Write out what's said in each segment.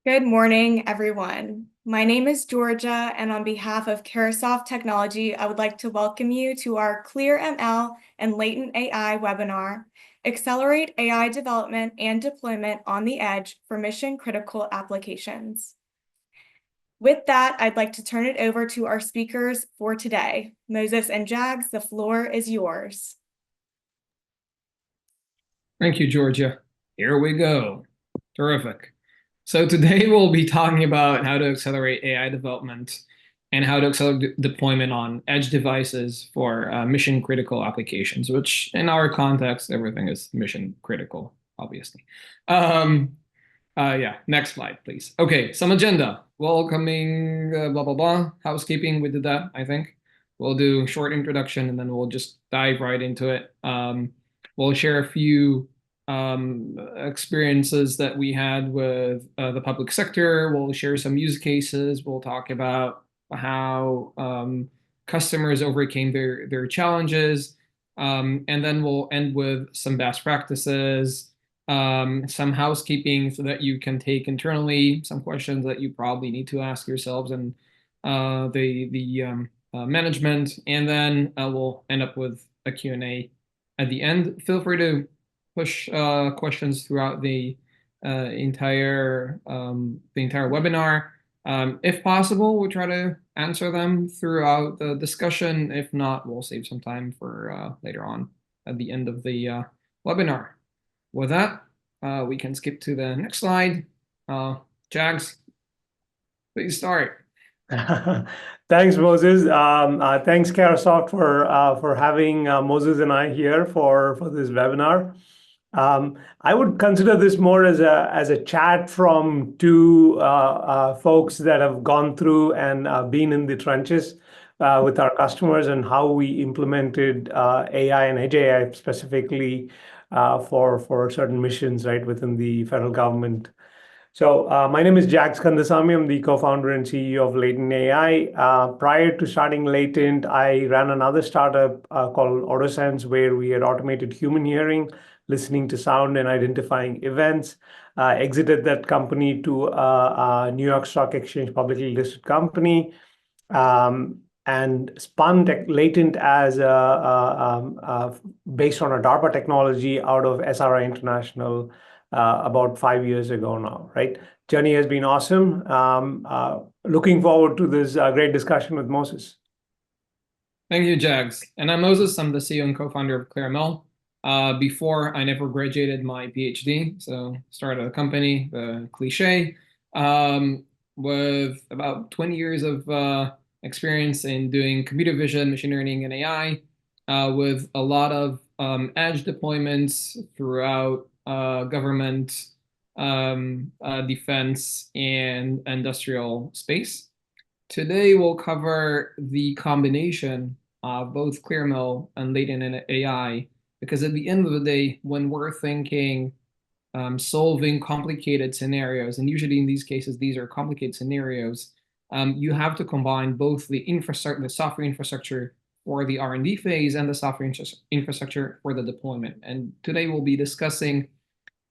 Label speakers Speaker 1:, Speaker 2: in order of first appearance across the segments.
Speaker 1: Good morning, everyone. My name is Georgia, and on behalf of Carahsoft Technology, I would like to welcome you to our ClearML and Latent AI webinar, Accelerate AI Development and Deployment on the Edge for Mission-Critical Applications. With that, I'd like to turn it over to our speakers for today. Moses and Jags, the floor is yours.
Speaker 2: Thank you, Georgia. Here we go. Terrific. So today we'll be talking about how to accelerate AI development and how to accelerate deployment on edge devices for mission critical applications, which in our context, everything is mission critical, obviously. Yeah, next slide, please. Okay, some agenda. Welcoming, blah, blah, blah. Housekeeping, we did that, I think. We'll do a short introduction and then we'll just dive right into it. We'll share a few experiences that we had with the public sector. We'll share some use cases. We'll talk about how customers overcame their challenges. And then we'll end with some best practices, some housekeeping so that you can take internally, some questions that you probably need to ask yourselves and the management. And then we'll end up with a Q&A at the end. Feel free to push questions throughout the entire webinar. If possible, we'll try to answer them throughout the discussion. If not, we'll save some time for later on at the end of the webinar. With that, we can skip to the next slide. Jags, please start.
Speaker 3: Thanks, Moses. Thanks, Carahsoft, for having Moses and I here for this webinar. I would consider this more as a chat from two folks that have gone through and been in the trenches with our customers and how we implemented AI and Edge AI specifically for certain missions right within the federal government. So my name is Jags Kandasamy. I'm the co-founder and CEO of Latent AI. Prior to starting Latent, I ran another startup called AutoSense, where we had automated human hearing, listening to sound and identifying events. Exited that company to a New York Stock Exchange publicly listed company, and spun Latent as based on a DARPA technology out of SRI International about 5 years ago now, right? Journey has been awesome. Looking forward to this great discussion with Moses.
Speaker 2: Thank you, Jags. And I'm Moses. I'm the CEO and co-founder of ClearML. Before, I never graduated my PhD, so started a company, the cliche, with about 20 years of experience in doing computer vision, machine learning, and AI, with a lot of edge deployments throughout government, defense, and industrial space. Today, we'll cover the combination of both ClearML and latent AI, because at the end of the day, when we're thinking solving complicated scenarios, and usually in these cases, these are complicated scenarios, you have to combine both the software infrastructure for the R&D phase and the software infrastructure for the deployment. And today we'll be discussing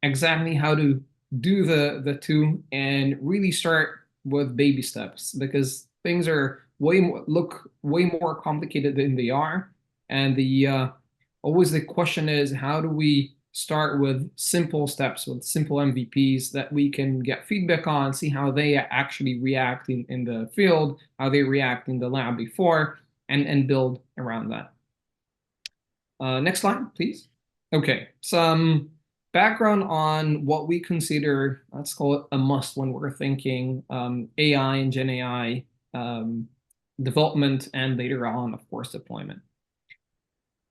Speaker 2: exactly how to do the two and really start with baby steps, because things are look way more complicated than they are. And always the question is, how do we start with simple steps, with simple MVPs that we can get feedback on, see how they actually react in the field, how they react in the lab before, and build around that. Next slide, please. Okay, some background on what we consider, let's call it a must when we're thinking AI and Gen AI development and later on, of course, deployment.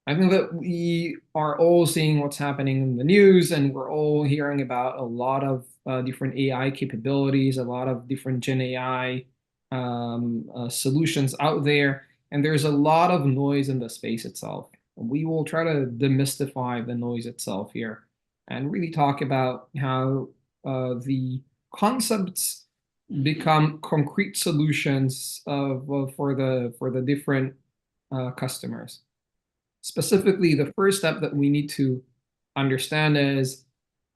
Speaker 2: I think that we are all seeing what's happening in the news, and we're all hearing about a lot of different AI capabilities, a lot of different Gen AI solutions out there, and there's a lot of noise in the space itself. We will try to demystify the noise itself here and really talk about how the concepts become concrete solutions for the different customers. Specifically, the first step that we need to understand is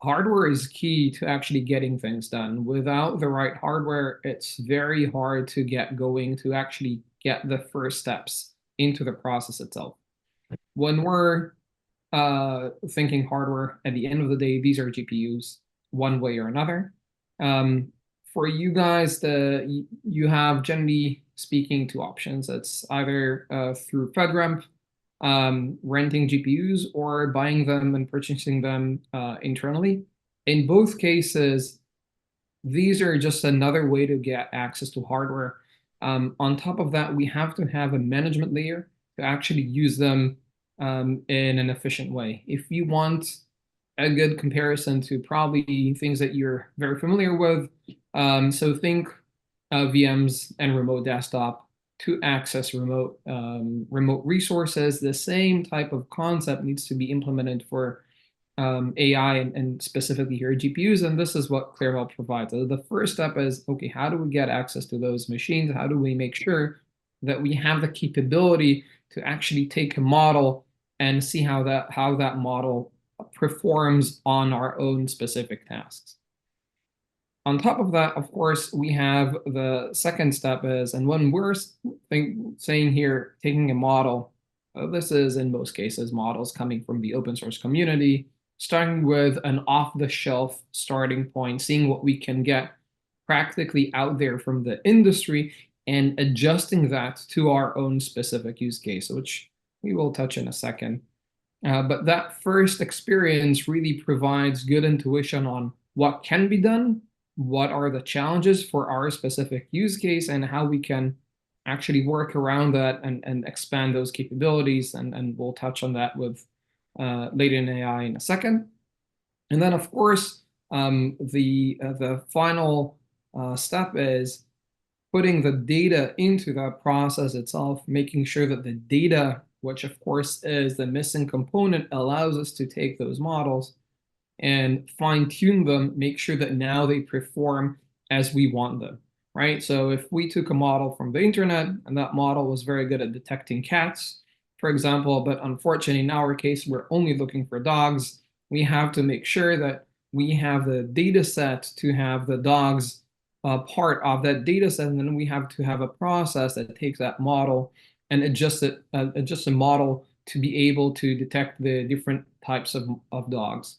Speaker 2: hardware is key to actually getting things done. Without the right hardware, it's very hard to get going, to actually get the first steps into the process itself. When we're thinking hardware, at the end of the day, these are GPUs, one way or another. For you guys, you have, generally speaking, two options. It's either through FedRAMP, renting GPUs, or buying them and purchasing them internally. In both cases, these are just another way to get access to hardware. On top of that, we have to have a management layer to actually use them in an efficient way. If you want a good comparison to probably things that you're very familiar with, so think VMs and remote desktop to access remote resources. The same type of concept needs to be implemented for AI and specifically here GPUs, and this is what ClearML provides. So the first step is, okay, how do we get access to those machines? How do we make sure that we have the capability to actually take a model and see how that model performs on our own specific tasks? On top of that, of course, we have the second step is, and when we're saying here, taking a model, this is in most cases models coming from the open source community, starting with an off-the-shelf starting point, seeing what we can get practically out there from the industry and adjusting that to our own specific use case, which we will touch in a second. But that first experience really provides good intuition on what can be done, what are the challenges for our specific use case, and how we can actually work around that and expand those capabilities. And we'll touch on that with Latent AI in a second. And then, of course, the final step is putting the data into that process itself, making sure that the data, which of course is the missing component, allows us to take those models and fine-tune them, make sure that now they perform as we want them, right? So if we took a model from the internet and that model was very good at detecting cats, for example, but unfortunately in our case, we're only looking for dogs, we have to make sure that we have the data set to have the dogs part of that data set, and then we have to have a process that takes that model and adjusts the model to be able to detect the different types of dogs.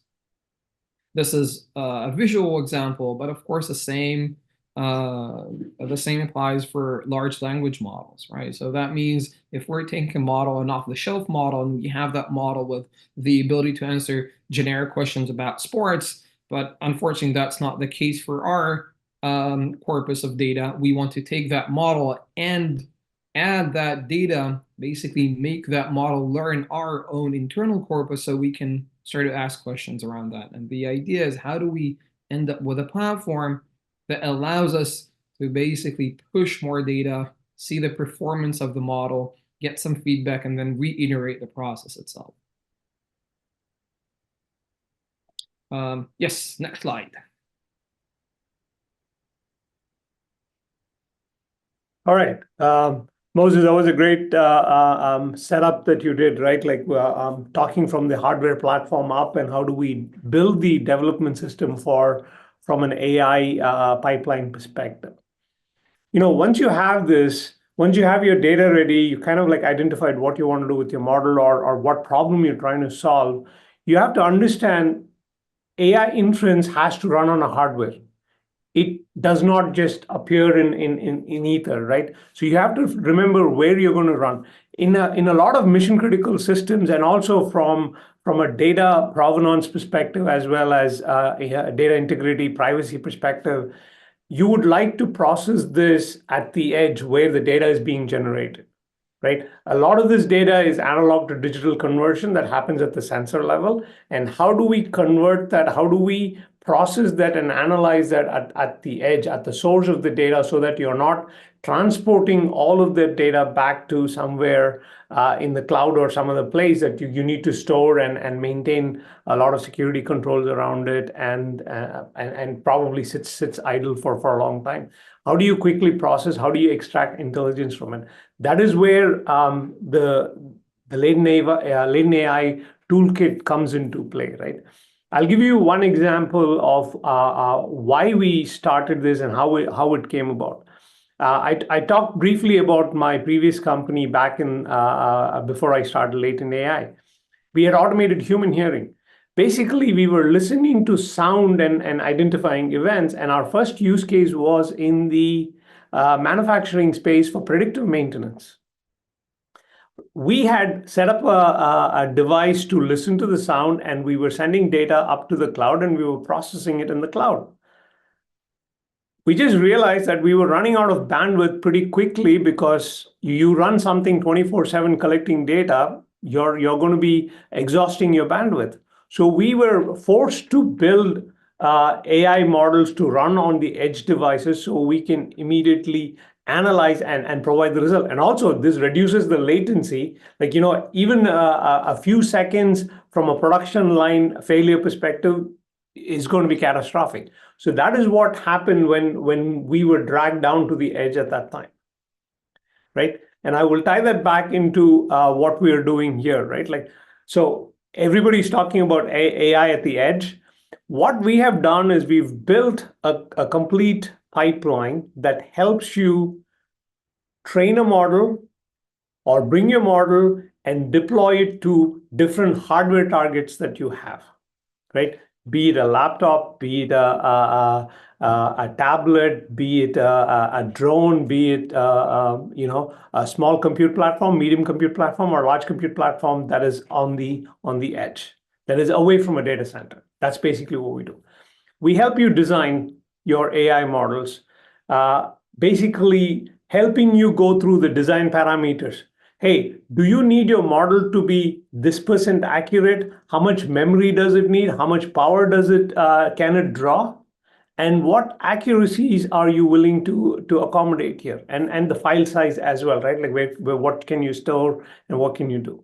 Speaker 2: This is a visual example, but of course the same applies for large language models, right? So that means if we're taking a model, an off-the-shelf model, and we have that model with the ability to answer generic questions about sports, but unfortunately that's not the case for our corpus of data. We want to take that model and add that data, basically make that model learn our own internal corpus so we can start to ask questions around that. And the idea is, how do we end up with a platform that allows us to basically push more data, see the performance of the model, get some feedback, and then reiterate the process itself. Yes, next slide.
Speaker 3: All right. Moses, that was a great setup that you did, right? Like talking from the hardware platform up and how do we build the development system from an AI pipeline perspective. You know, once you have your data ready, you kind of like identified what you want to do with your model or what problem you're trying to solve. You have to understand AI inference has to run on a hardware. It does not just appear in ether, right? So you have to remember where you're going to run. In a lot of mission critical systems, and also from a data provenance perspective, as well as a data integrity privacy perspective, you would like to process this at the edge where the data is being generated, right? A lot of this data is analog to digital conversion that happens at the sensor level. And how do we convert that? How do we process that and analyze that at the edge, at the source of the data, so that you're not transporting all of the data back to somewhere in the cloud or some other place that you need to store and maintain a lot of security controls around it and probably sits idle for a long time. How do you quickly process? How do you extract intelligence from it? That is where the Latent AI toolkit comes into play, right? I'll give you one example of why we started this and how it came about. I talked briefly about my previous company back in before I started Latent AI. We had automated human hearing. Basically, we were listening to sound and identifying events, and our first use case was in the manufacturing space for predictive maintenance. We had set up a device to listen to the sound, and we were sending data up to the cloud, and we were processing it in the cloud. We just realized that we were running out of bandwidth pretty quickly, because you run something 24/7 collecting data, you're going to be exhausting your bandwidth. So we were forced to build AI models to run on the edge devices so we can immediately analyze and provide the result. And also, this reduces the latency. Like, even a few seconds from a production line failure perspective is going to be catastrophic. So that is what happened when we were dragged down to the edge at that time, right? And I will tie that back into what we are doing here, right? Like, so everybody's talking about AI at the edge. What we have done is we've built a complete pipeline that helps you train a model or bring your model and deploy it to different hardware targets that you have, right? Be it a laptop, be it a tablet, be it a drone, be it a small compute platform, medium compute platform, or large compute platform that is on the edge, that is away from a data center. That's basically what we do. We help you design your AI models, basically helping you go through the design parameters. Hey, do you need your model to be this % accurate? How much memory does it need? How much power does it can it draw? And what accuracies are you willing to accommodate here? And the file size as well, right? Like what can you store and what can you do,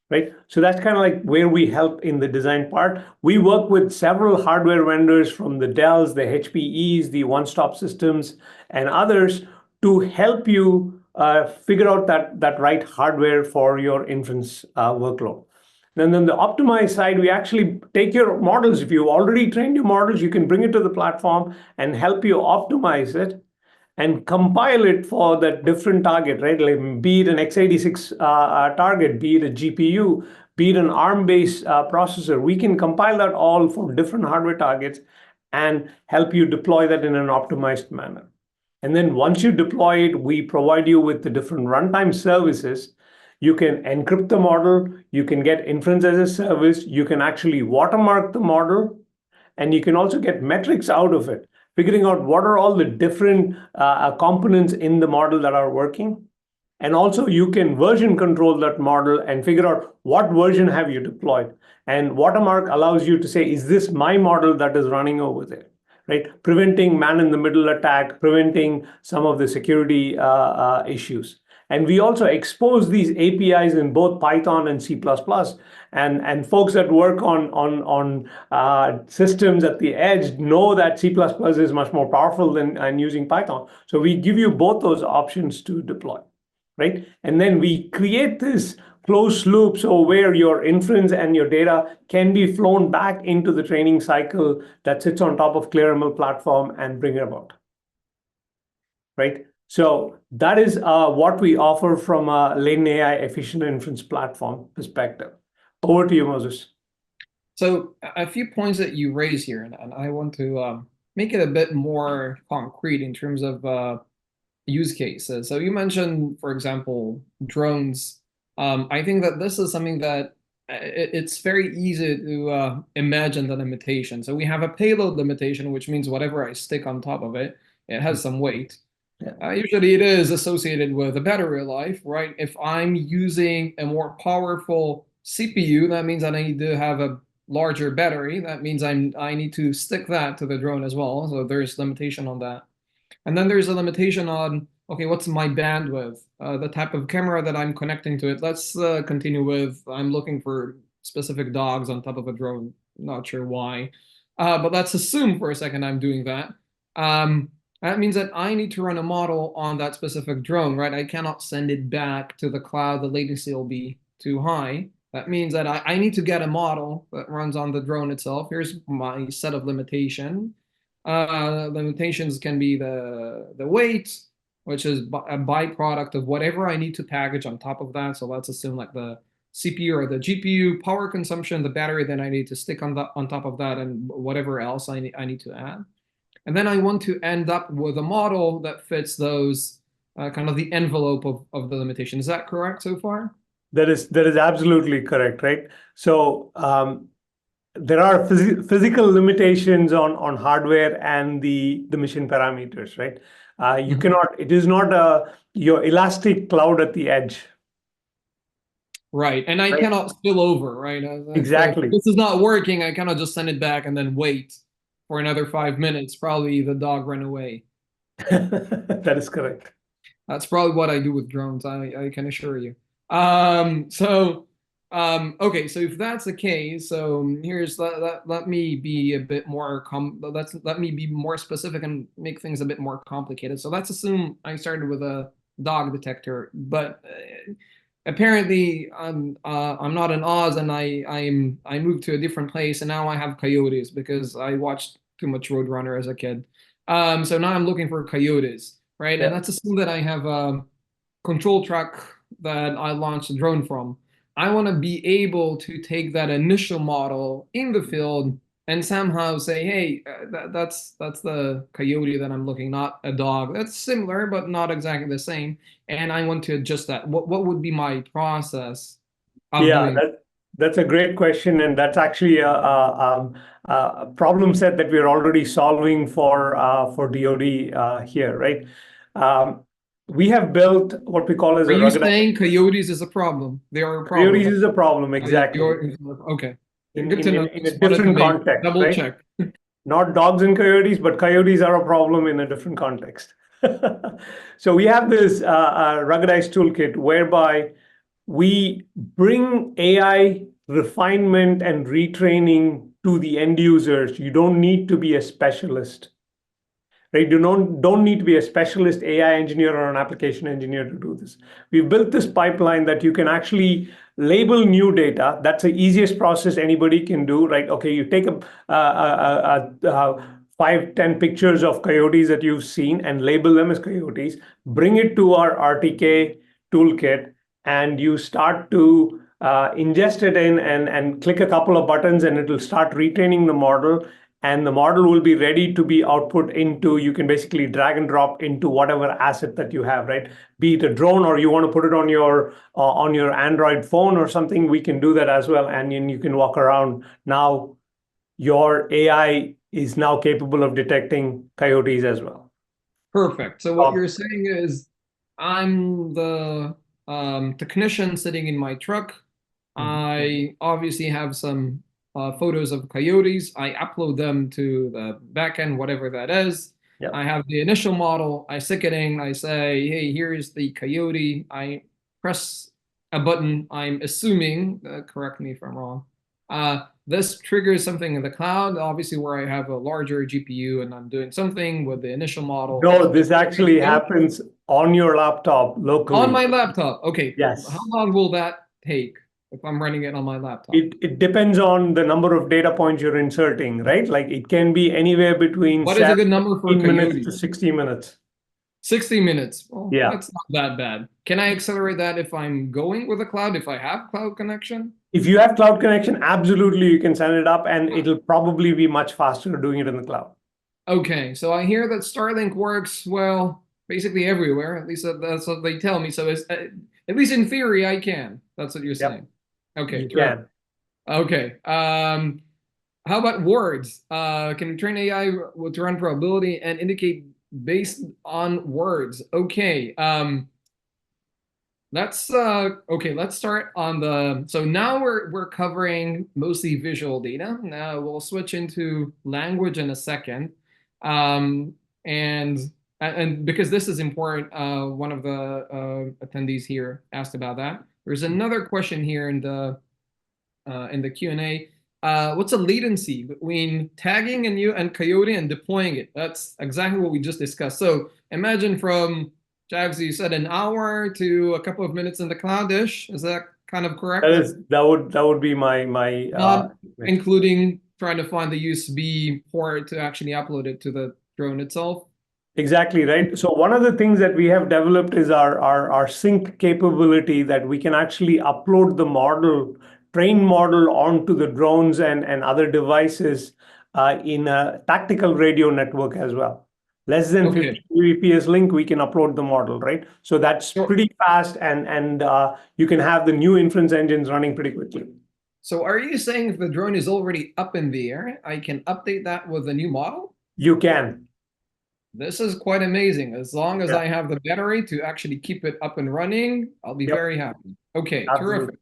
Speaker 3: right? So that's kind of like where we help in the design part. We work with several hardware vendors, from the Dells, the HPEs, the one-stop systems, and others, to help you figure out that right hardware for your inference workload. Then on the optimized side, we actually take your models. If you already trained your models, you can bring it to the platform and help you optimize it and compile it for that different target, right? Like, be it an x86 target, be it a GPU, be it an ARM-based processor. We can compile that all for different hardware targets and help you deploy that in an optimized manner. And then once you deploy it, we provide you with the different runtime services. You can encrypt the model, you can get inference as a service, you can actually watermark the model, and you can also get metrics out of it, figuring out what are all the different components in the model that are working. And also you can version control that model and figure out what version have you deployed. And watermark allows you to say, is this my model that is running over there? Right? Preventing man-in-the-middle attack, preventing some of the security issues. And we also expose these APIs in both Python and C++. And folks that work on systems at the edge know that C++ is much more powerful than using Python. So we give you both those options to deploy, right? And then we create this closed loop, so where your inference and your data can be flown back into the training cycle that sits on top of ClearML platform and bring it about, right? So that is what we offer from a Latent AI efficient inference platform perspective. Over to you, Moses.
Speaker 2: So a few points that you raise here, and I want to make it a bit more concrete in terms of use cases. So you mentioned, for example, drones. I think that this is something that it's very easy to imagine the limitation. So we have a payload limitation, which means whatever I stick on top of it, it has some weight. Yeah. Usually it is associated with a battery life, right? If I'm using a more powerful CPU, that means that I need to have a larger battery. That means I need to stick that to the drone as well. So there's limitation on that. And then there's a limitation on, okay, what's my bandwidth? The type of camera that I'm connecting to it. Let's continue with, I'm looking for specific dogs on top of a drone. Not sure why. But let's assume for a second I'm doing that. That means that I need to run a model on that specific drone, right? I cannot send it back to the cloud. The latency will be too high. That means that I need to get a model that runs on the drone itself. Here's my set of limitations. Limitations can be the weight, which is a byproduct of whatever I need to package on top of that. So let's assume like the CPU or the GPU, power consumption, the battery that I need to stick on top of that, and whatever else I need to add. And then I want to end up with a model that fits those kind of the envelope of the limitation. Is that correct so far?
Speaker 3: That is absolutely correct, right? So there are physical limitations on hardware and the mission parameters, right? You cannot. It is not your elastic cloud at the edge.
Speaker 2: Right, and I cannot spill over, right?
Speaker 3: Exactly.
Speaker 2: If this is not working, I cannot just send it back and then wait for another 5 minutes. Probably the dog ran away.
Speaker 3: That is correct.
Speaker 2: That's probably what I do with drones, I can assure you. Okay, so if that's the case, so here's let me be a bit more let me be more specific and make things a bit more complicated. So let's assume I started with a dog detector, but apparently I'm not in Oz, and I moved to a different place, and now I have coyotes because I watched too much Roadrunner as a kid. So now I'm looking for coyotes, right?
Speaker 3: Yeah.
Speaker 2: And let's assume that I have a control track that I launched a drone from. I want to be able to take that initial model in the field and somehow say, hey, that's the coyote that I'm looking, not a dog. That's similar, but not exactly the same. And I want to adjust that. What would be my process of doing?
Speaker 3: That's a great question, and that's actually a problem set that we're already solving for DoD here, right? We have built what we call as
Speaker 2: Are
Speaker 3: a
Speaker 2: you
Speaker 3: ruggedized.
Speaker 2: saying coyotes is a problem? They are a problem.
Speaker 3: Coyotes is a problem, exactly.
Speaker 2: Okay.
Speaker 3: In
Speaker 2: Good to know.
Speaker 3: a
Speaker 2: Just wanted to
Speaker 3: different
Speaker 2: make
Speaker 3: context,
Speaker 2: double
Speaker 3: right?
Speaker 2: check.
Speaker 3: Not dogs and coyotes, but coyotes are a problem in a different context. So we have this ruggedized toolkit whereby we bring AI refinement and retraining to the end users. You don't need to be a specialist, right? You don't need to be a specialist AI engineer or an application engineer to do this. We've built this pipeline that you can actually label new data. That's the easiest process anybody can do, right? Okay, you take a 5-10 pictures of coyotes that you've seen and label them as coyotes, bring it to our RTK toolkit, and you start to ingest it in and click a couple of buttons, and it will start retraining the model. And the model will be ready to be output into, you can basically drag and drop into whatever asset that you have, right? Be it a drone, or you want to put it on your Android phone or something, we can do that as well. And you can walk around. Now your AI is now capable of detecting coyotes as well.
Speaker 2: Perfect. So what you're saying is I'm the technician sitting in my truck. I obviously have some photos of coyotes. I upload them to the backend, whatever that is.
Speaker 3: Yep.
Speaker 2: I have the initial model. I stick it in. I say, hey, here's the coyote. I press a button. I'm assuming, correct me if I'm wrong, this triggers something in the cloud, obviously where I have a larger GPU and I'm doing something with the initial model.
Speaker 3: No, this actually happens on your laptop locally.
Speaker 2: On my laptop. Okay.
Speaker 3: Yes.
Speaker 2: How long will that take if I'm running it on my laptop?
Speaker 3: It depends on the number of data points you're inserting, right? Like it can be anywhere between
Speaker 2: What is a good number for
Speaker 3: minutes to 60 minutes.
Speaker 2: 60 minutes. Well,
Speaker 3: yeah.
Speaker 2: That's not that bad. Can I accelerate that if I'm going with a cloud, if I have cloud connection?
Speaker 3: If you have cloud connection, absolutely you can send it up, and it'll probably be much faster doing it in the cloud.
Speaker 2: Okay, so I hear that Starlink works, well, basically everywhere. At least that's what they tell me. So at least in theory, I can. That's what you're saying. Okay.
Speaker 3: You can.
Speaker 2: Okay. How about words? Can we train AI to run probability and indicate based on words? Okay. Let's start on the, so now we're covering mostly visual data. Now we'll switch into language in a second. And because this is important, one of the attendees here asked about that. There's another question here in the Q&A. What's a latency between tagging and Coyote and deploying it? That's exactly what we just discussed. So imagine from Jags, you said an hour to a couple of minutes in the cloud-ish. Is that kind of correct?
Speaker 3: That would be my
Speaker 2: Including trying to find the USB port to actually upload it to the drone itself.
Speaker 3: Exactly right. So one of the things that we have developed is our sync capability, that we can actually upload the model, train model, onto the drones and other devices in a tactical radio network as well. Less than
Speaker 2: Okay.
Speaker 3: 50 Gbps link, we can upload the model, right? So that's pretty fast, and you can have the new inference engines running pretty quickly.
Speaker 2: So are you saying if the drone is already up in the air, I can update that with a new model?
Speaker 3: You can.
Speaker 2: This is quite amazing. As long as
Speaker 3: Yeah.
Speaker 2: I have the battery to actually keep it up and running, I'll be very happy. Okay,
Speaker 3: Absolutely.
Speaker 2: terrific.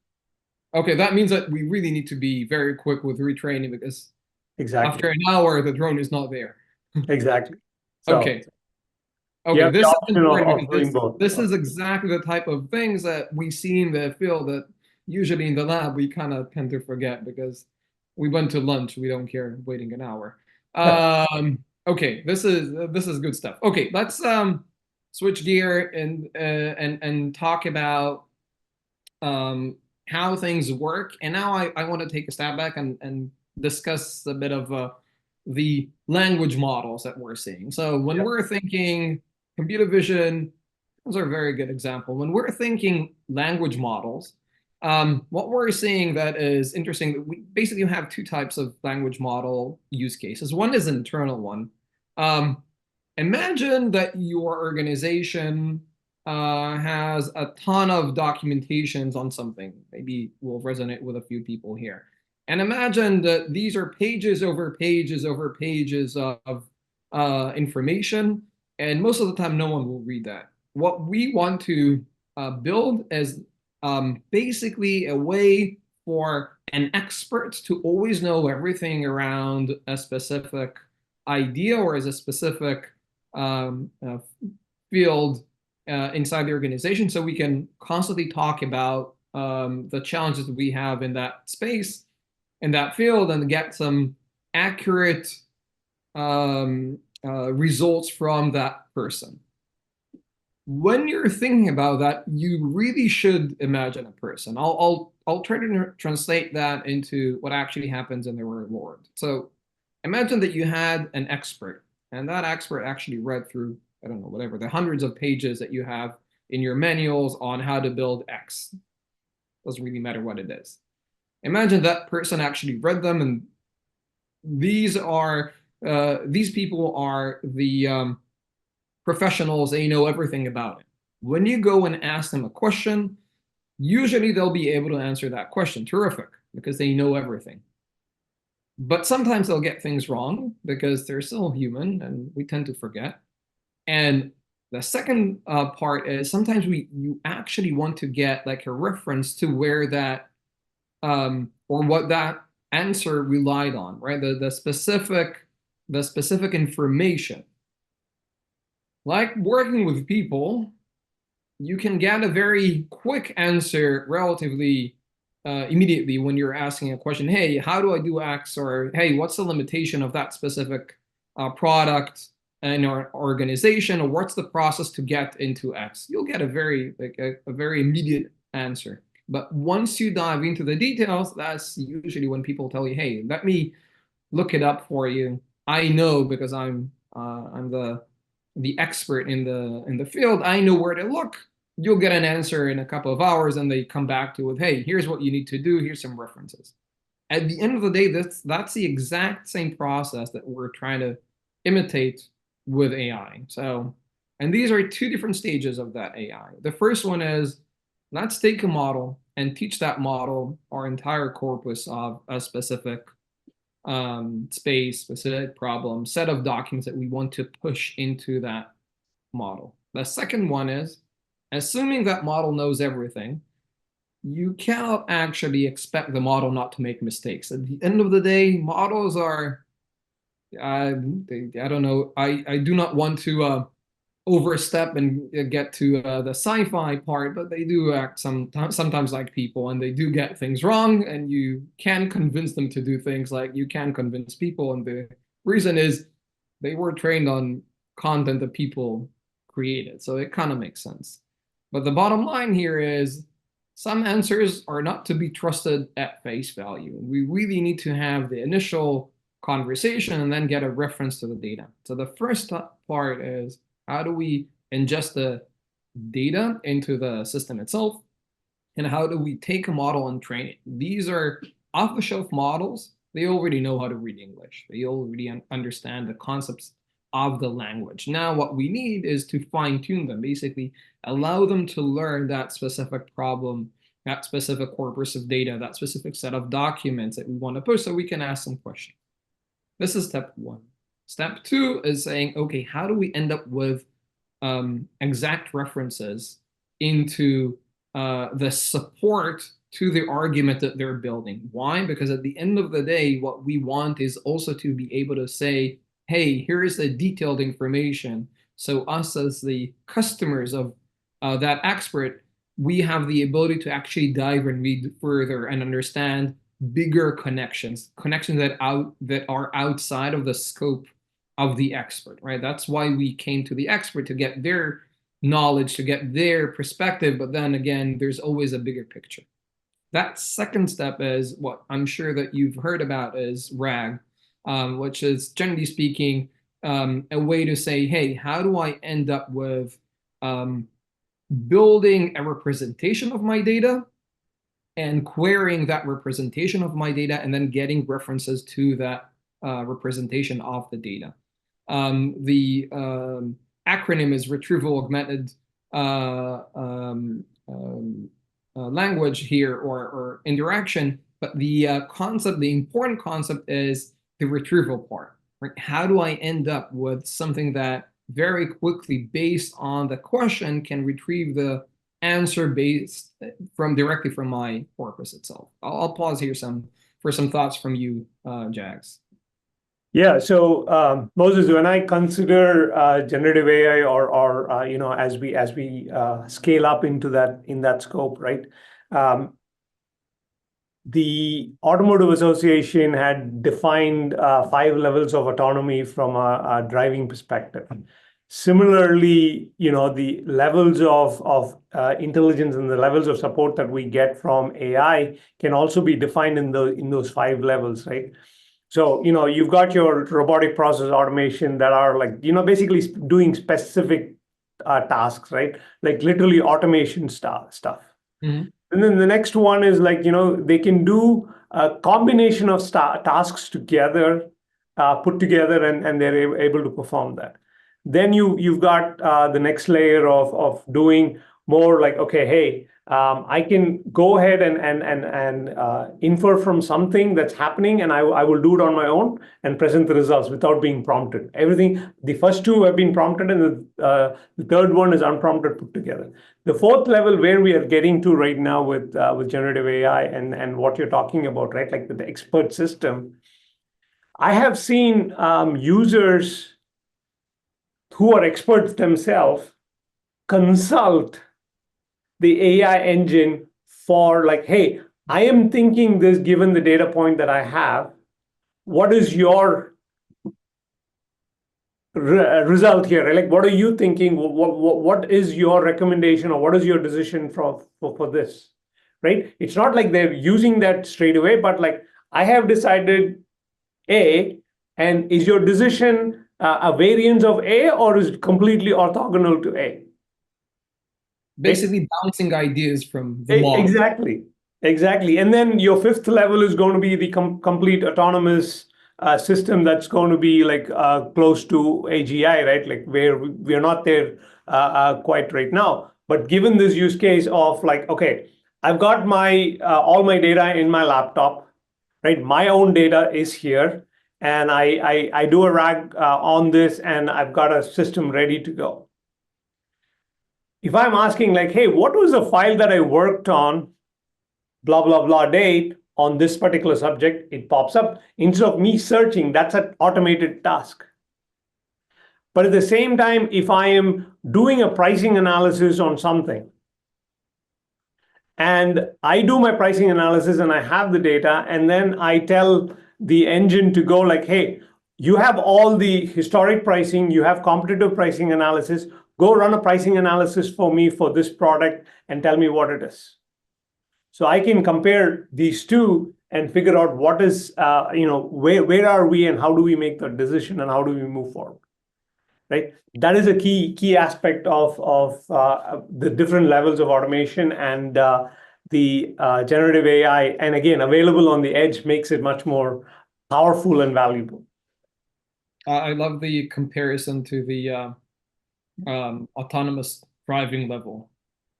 Speaker 2: Okay, that means that we really need to be very quick with retraining, because
Speaker 3: Exactly.
Speaker 2: after an hour, the drone is not there.
Speaker 3: Exactly. So
Speaker 2: Okay.
Speaker 3: you
Speaker 2: Okay,
Speaker 3: have the
Speaker 2: this is
Speaker 3: option
Speaker 2: important
Speaker 3: of
Speaker 2: because
Speaker 3: doing both.
Speaker 2: this is exactly the type of things that we see in the field that usually in the lab we kind of tend to forget because we went to lunch. We don't care waiting an hour. Okay, this is good stuff. Okay, let's switch gear and talk about how things work. And now I want to take a step back and discuss a bit of the language models that we're seeing. So when we're thinking computer vision, those are a very good example. When we're thinking language models, what we're seeing that is interesting, we basically have two types of language model use cases. One is an internal one. Imagine that your organization has a ton of documentations on something. Maybe will resonate with a few people here. And imagine that these are pages over pages over pages of information, and most of the time no one will read that. What we want to build is basically a way for an expert to always know everything around a specific idea or as a specific field inside the organization, so we can constantly talk about the challenges that we have in that space, in that field, and get some accurate results from that person. When you're thinking about that, you really should imagine a person. I'll try to translate that into what actually happens in the real world. So imagine that you had an expert, and that expert actually read through, I don't know, whatever, the hundreds of pages that you have in your manuals on how to build X. Doesn't really matter what it is. Imagine that person actually read them, and these people are the professionals. They know everything about it. When you go and ask them a question, usually they'll be able to answer that question. Terrific, because they know everything. But sometimes they'll get things wrong because they're still human and we tend to forget. And the second part is sometimes you actually want to get like a reference to where that or what that answer relied on, right? The specific information. Like working with people, you can get a very quick answer relatively immediately when you're asking a question. Hey, how do I do X? Or hey, what's the limitation of that specific product in our organization? Or what's the process to get into X? You'll get a very immediate answer. But once you dive into the details, that's usually when people tell you, hey, let me look it up for you. I know because I'm the expert in the field. I know where to look. You'll get an answer in a couple of hours, and they come back to it with, hey, here's what you need to do. Here's some references. At the end of the day, that's the exact same process that we're trying to imitate with AI. So, and these are two different stages of that AI. The first one is, let's take a model and teach that model our entire corpus of a specific space, specific problem, set of documents that we want to push into that model. The second one is, assuming that model knows everything, you cannot actually expect the model not to make mistakes. At the end of the day, models are, I don't know, I do not want to overstep and get to the sci-fi part, but they do act sometimes like people, and they do get things wrong, and you can convince them to do things like you can convince people, and the reason is they were trained on content that people created, so it kind of makes sense. But the bottom line here is some answers are not to be trusted at face value. We really need to have the initial conversation and then get a reference to the data. So the first part is, how do we ingest the data into the system itself? And how do we take a model and train it? These are off-the-shelf models. They already know how to read English. They already understand the concepts of the language. Now what we need is to fine-tune them, basically allow them to learn that specific problem, that specific corpus of data, that specific set of documents that we want to push, so we can ask some questions. This is step one. Step two is saying, okay, how do we end up with exact references into the support to the argument that they're building? Why? Because at the end of the day, what we want is also to be able to say, hey, here is the detailed information. So us as the customers of that expert, we have the ability to actually dive and read further and understand bigger connections that are outside of the scope of the expert, right? That's why we came to the expert, to get their knowledge, to get their perspective. But then again, there's always a bigger picture. That second step is what I'm sure that you've heard about, is RAG, which is, generally speaking, a way to say, hey, how do I end up with building a representation of my data and querying that representation of my data and then getting references to that representation of the data. The acronym is Retrieval Augmented Language here, or interaction, but the concept, the important concept, is the retrieval part. Right? How do I end up with something that very quickly, based on the question, can retrieve the answer based directly from my corpus itself? I'll pause here for some thoughts from you, Jags.
Speaker 3: Yeah. So Moses, when I consider generative AI, or you know, as we scale up into that scope, right? The Automotive Association had defined 5 levels of autonomy from a driving perspective. Similarly, you know, the levels of intelligence and the levels of support that we get from AI can also be defined in those 5 levels, right? So, you know, you've got your robotic process automation that are, like, you know, basically doing specific tasks, right? Like literally automation stuff. Mm-hmm. And then the next one is, like, you know, they can do a combination of tasks together, put together, and they're able to perform that. Then you've got the next layer of doing more, like, okay, hey, I can go ahead and infer from something that's happening, and I will do it on my own and present the results without being prompted. Everything, the first 2 have been prompted, and the third one is unprompted, put together. The 4th level, where we are getting to right now with generative AI and what you're talking about, right? Like the expert system. I have seen users who are experts themselves consult the AI engine for, like, hey, I am thinking this given the data point that I have. What is your result here? Like, what are you thinking? What is your recommendation, or what is your decision for this? Right? It's not like they're using that straight away, but like, I have decided A, and is your decision a variance of A, or is it completely orthogonal to A?
Speaker 2: Basically bouncing ideas from the model.
Speaker 3: Exactly. And then your 5th level is going to be the complete autonomous system that's going to be like close to AGI, right? Like, where we're not there quite right now. But given this use case of, like, okay, I've got my all my data in my laptop, right? My own data is here, and I do a RAG on this, and I've got a system ready to go. If I'm asking, like, hey, what was the file that I worked on, blah, blah, blah date on this particular subject, it pops up. Instead of me searching, that's an automated task. But at the same time, if I am doing a pricing analysis on something, and I do my pricing analysis and I have the data, and then I tell the engine to go, like, hey, you have all the historic pricing, you have competitive pricing analysis, go run a pricing analysis for me for this product and tell me what it is. So I can compare these two and figure out what is, where are we and how do we make the decision and how do we move forward, right? That is a key aspect of the different levels of automation, and the generative AI, and again, available on the edge, makes it much more powerful and valuable.
Speaker 2: I love the comparison to the autonomous driving level.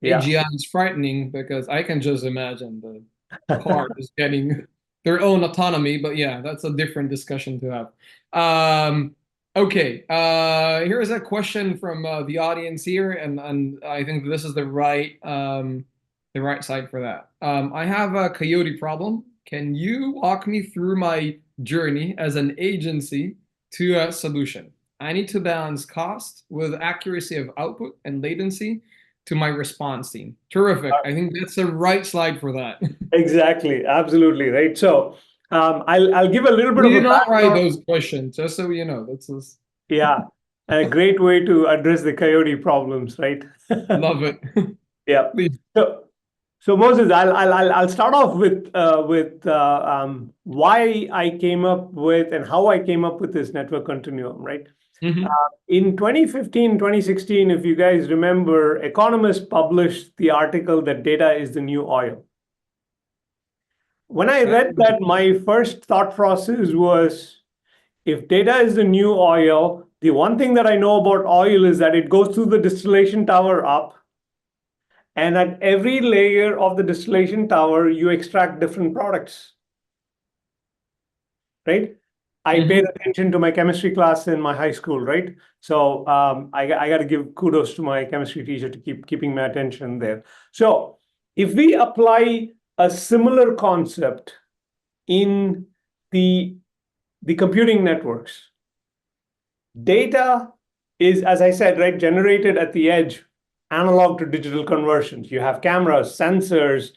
Speaker 3: Yeah.
Speaker 2: AGI is frightening because I can just imagine the car is getting their own autonomy, but yeah, that's a different discussion to have. Okay, here's a question from the audience here, and I think this is the right side for that. I have a coyote problem. Can you walk me through my journey as an agency to a solution? I need to balance cost with accuracy of output and latency to my response team. Terrific. I think that's the right slide for that.
Speaker 3: Exactly. Absolutely. Right. So I'll give a little bit
Speaker 2: We
Speaker 3: of
Speaker 2: did
Speaker 3: a
Speaker 2: not write
Speaker 3: background.
Speaker 2: those questions, just so you know. That's
Speaker 3: Yeah. A great way to address the coyote problems, right?
Speaker 2: love it.
Speaker 3: Yeah.
Speaker 2: Please.
Speaker 3: So Moses, I'll start off with why I came up with and how I came up with this network continuum, right?
Speaker 2: Mhm.
Speaker 3: In 2015, 2016, if you guys remember, economists published the article that data is the new oil. When I read that, my first thought process was, if data is the new oil, the one thing that I know about oil is that it goes through the distillation tower up, and at every layer of the distillation tower, you extract different products, right? I paid attention to my chemistry class in my high school, right? So I got to give kudos to my chemistry teacher to keeping my attention there. So if we apply a similar concept in the computing networks, data is, as I said, right, generated at the edge, analog to digital conversions. You have cameras, sensors,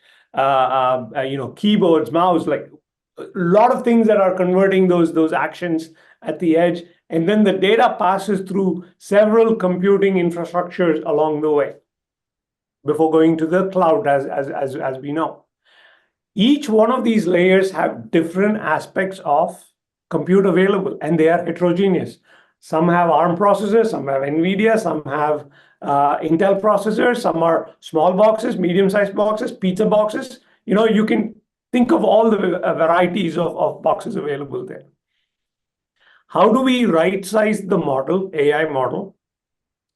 Speaker 3: keyboards, mouse, like a lot of things that are converting those actions at the edge, and then the data passes through several computing infrastructures along the way before going to the cloud, as we know. Each one of these layers have different aspects of compute available, and they are heterogeneous. Some have ARM processors, some have NVIDIA, some have Intel processors, some are small boxes, medium-sized boxes, pizza boxes. You can think of all the varieties of boxes available there. How do we right-size the model, AI model?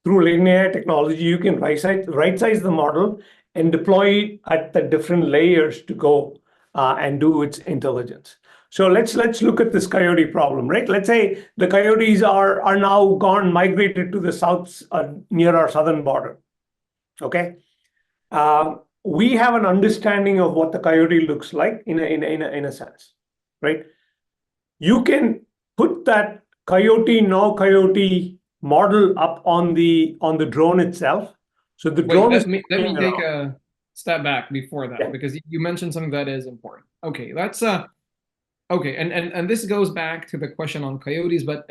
Speaker 3: Through Latent AI technology, you can right-size the model and deploy it at the different layers to go and do its intelligence. So let's look at this coyote problem, right? Let's say the coyotes are now migrated to the south, near our southern border. Okay, we have an understanding of what the coyote looks like in a sense, right? You can put that coyote, no coyote model up on the drone itself. So the drone is
Speaker 2: let me take a step back before that,
Speaker 3: yeah,
Speaker 2: because you mentioned something that is important. Okay, that's okay, and this goes back to the question on coyotes, but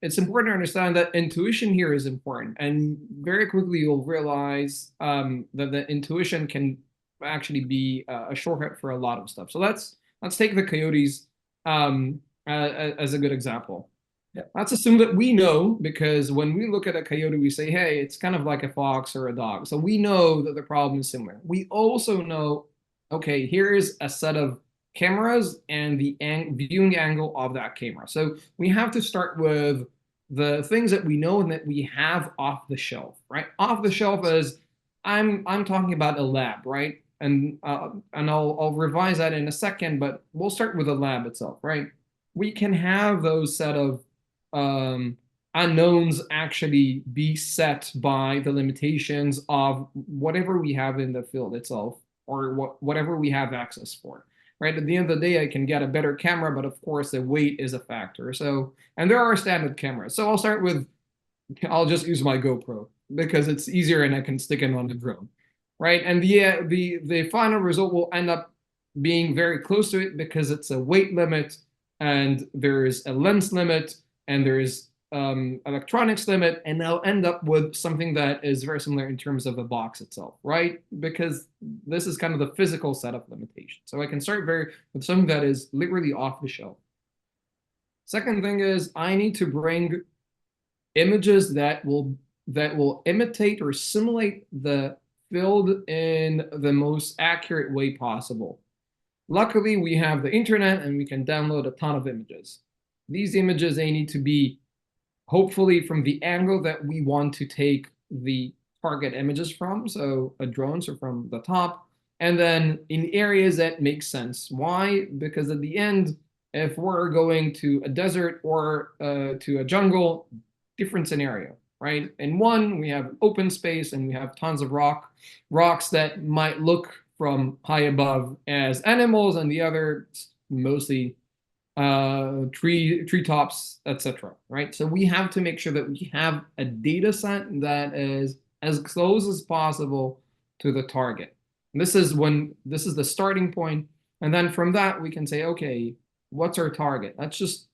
Speaker 2: it's important to understand that intuition here is important, and very quickly you'll realize that the intuition can actually be a shortcut for a lot of stuff. So let's take the coyotes as a good example.
Speaker 3: Yeah.
Speaker 2: Let's assume that we know, because when we look at a coyote, we say, hey, it's kind of like a fox or a dog. So we know that the problem is similar. We also know, okay, here's a set of cameras and the viewing angle of that camera. So we have to start with the things that we know and that we have off the shelf, right? Off the shelf is, I'm talking about a lab, right? And I'll revise that in a second, but we'll start with the lab itself, right? We can have those set of unknowns actually be set by the limitations of whatever we have in the field itself, or whatever we have access for, right? At the end of the day, I can get a better camera, but of course the weight is a factor. So, and there are standard cameras. So I'll just use my GoPro because it's easier and I can stick it on the drone, right? And the final result will end up being very close to it because it's a weight limit and there's a lens limit and there's electronics limit, and I'll end up with something that is very similar in terms of the box itself, right? Because this is kind of the physical setup limitation. So I can start with something that is literally off the shelf. Second thing is I need to bring images that will imitate or simulate the field in the most accurate way possible. Luckily, we have the internet and we can download a ton of images. These images, they need to be hopefully from the angle that we want to take the target images from, so a drone, so from the top, and then in areas that make sense. Why? Because at the end, if we're going to a desert or to a jungle, different scenario, right? In one, we have open space and we have tons of rocks that might look from high above as animals, and the other mostly treetops, etc. Right? So we have to make sure that we have a data set that is as close as possible to the target. And this is the starting point, and then from that we can say, okay, what's our target? Let's just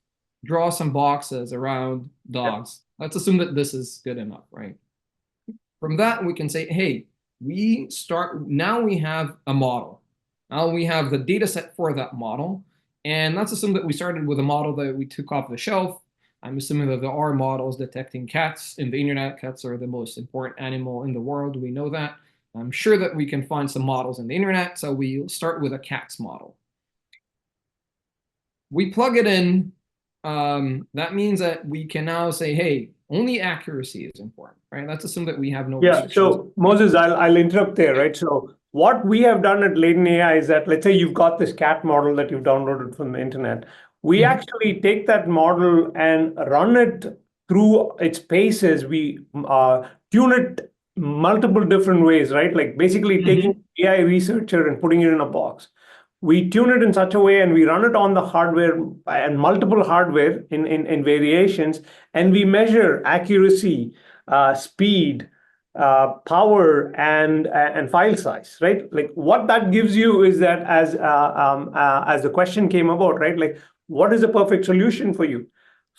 Speaker 2: draw some boxes around dogs. Let's assume that this is good enough, right? From that we can say, hey, now we have a model. Now we have the data set for that model. And let's assume that we started with a model that we took off the shelf. I'm assuming that there are models detecting cats in the internet. Cats are the most important animal in the world. We know that. I'm sure that we can find some models in the internet. So we'll start with a cats model. We plug it in. That means that we can now say, hey, only accuracy is important, right? Let's assume that we have no restrictions.
Speaker 3: So Moses, I'll interrupt there, right? So what we have done at Latent AI is that, let's say you've got this cat model that you've downloaded from the internet. We actually take that model and run it through its paces. We tune it multiple different ways, right? Like basically taking AI researcher and putting it in a box. We tune it in such a way and we run it on the hardware and multiple hardware in variations, and we measure accuracy, speed, power, and file size, right? Like what that gives you is that as the question came about, right? Like what is the perfect solution for you?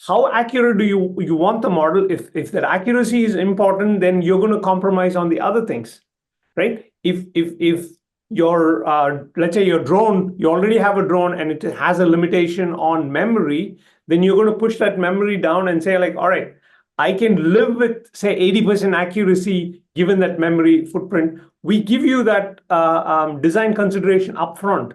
Speaker 3: How accurate do you want the model? If that accuracy is important, then you're going to compromise on the other things, right? If your let's say your drone, you already have a drone and it has a limitation on memory, then you're going to push that memory down and say like, all right, I can live with say 80% accuracy given that memory footprint. We give you that design consideration upfront.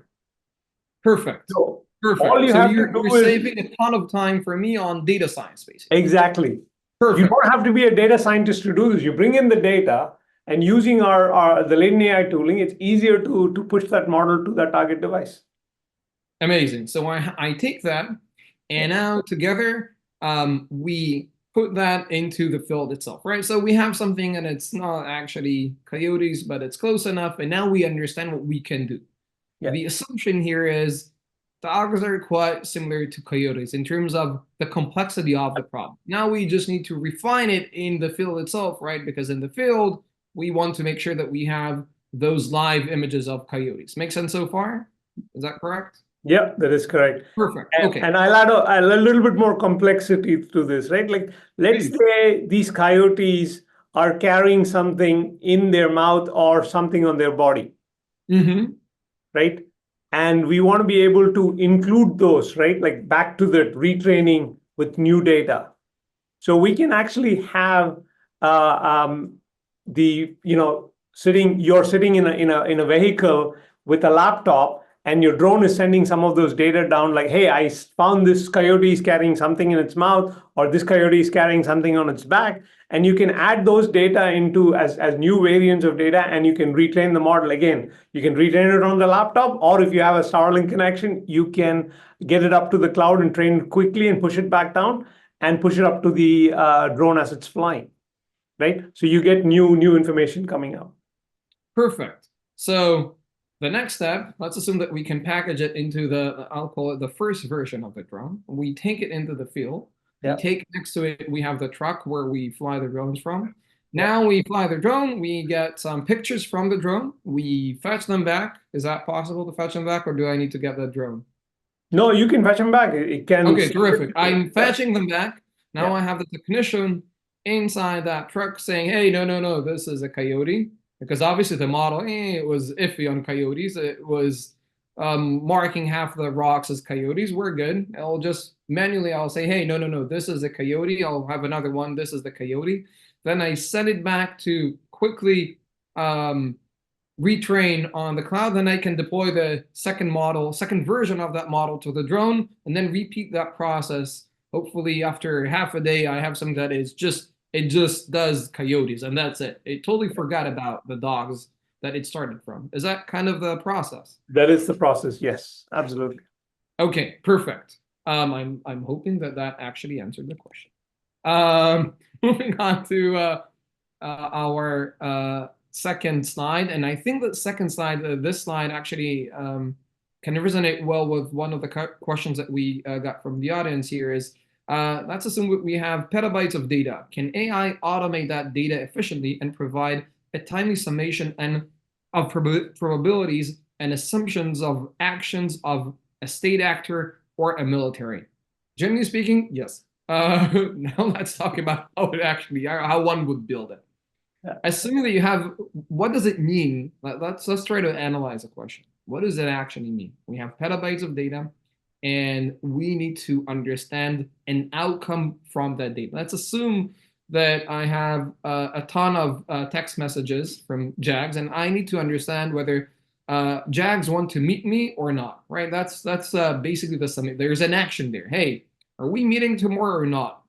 Speaker 2: Perfect.
Speaker 3: So
Speaker 2: perfect.
Speaker 3: All you
Speaker 2: so
Speaker 3: have
Speaker 2: you're,
Speaker 3: to do
Speaker 2: you're
Speaker 3: is
Speaker 2: saving a ton of time for me on data science, basically.
Speaker 3: exactly.
Speaker 2: Perfect.
Speaker 3: You don't have to be a data scientist to do this. You bring in the data. And using the Latent AI tooling, it's easier to push that model to that target device.
Speaker 2: Amazing. So I take that, and now together we put that into the field itself, right? So we have something, and it's not actually coyotes, but it's close enough, and now we understand what we can do. Yeah. The assumption here is dogs are quite similar to coyotes in terms of the complexity of the problem. Now we just need to refine it in the field itself, right? Because in the field, we want to make sure that we have those live images of coyotes. Make sense so far? Is that correct?
Speaker 3: Yeah, that is correct.
Speaker 2: Perfect. Okay.
Speaker 3: And I'll add a little bit more complexity to this, right? Like, let's say these coyotes are carrying something in their mouth or something on their body, right? And we want to be able to include those, right? Like back to the retraining with new data. So we can actually have you're sitting in a vehicle with a laptop, and your drone is sending some of those data down like, hey, I found this coyote is carrying something in its mouth, or this coyote is carrying something on its back. And you can add those data into as new variants of data, and you can retrain the model. Again, you can retrain it on the laptop, or if you have a Starlink connection, you can get it up to the cloud and train it quickly and push it back down and push it up to the drone as it's flying, right? So you get new information coming out.
Speaker 2: Perfect. So the next step, let's assume that we can package it into I'll call it the first version of the drone. We take it into the field. We take next to it, we have the truck where we fly the drones from. Now we fly the drone, we get some pictures from the drone, we fetch them back. Is that possible to fetch them back, or do I need to get the drone?
Speaker 3: No, you can fetch them back. It can.
Speaker 2: Okay, terrific. I'm fetching them back. Now I have the technician inside that truck saying, hey, no, this is a coyote. Because obviously the model, it was iffy on coyotes. It was marking half the rocks as coyotes. We're good. I'll just manually, I'll say, hey, no, this is a coyote. I'll have another one. This is the coyote. Then I send it back to quickly retrain on the cloud. Then I can deploy the second version of that model to the drone, and then repeat that process. Hopefully after half a day, I have something that is it just does coyotes, and that's it. It totally forgot about the dogs that it started from. Is that kind of the process?
Speaker 3: That is the process, yes, absolutely.
Speaker 2: Okay, perfect. I'm hoping that actually answered the question. Moving on to our second slide, and I think that second slide, this slide actually can resonate well with one of the questions that we got from the audience here is, let's assume we have petabytes of data. Can AI automate that data efficiently and provide a timely summation of probabilities and assumptions of actions of a state actor or a military? Generally speaking, yes. Now let's talk about how one would build it. Assuming that you have, what does it mean? Let's try to analyze the question. What does it actually mean? We have petabytes of data, and we need to understand an outcome from that data. Let's assume that I have a ton of text messages from JAGs, and I need to understand whether JAGs want to meet me or not, right? That's basically the summary. There's an action there. Hey, are we meeting tomorrow or not?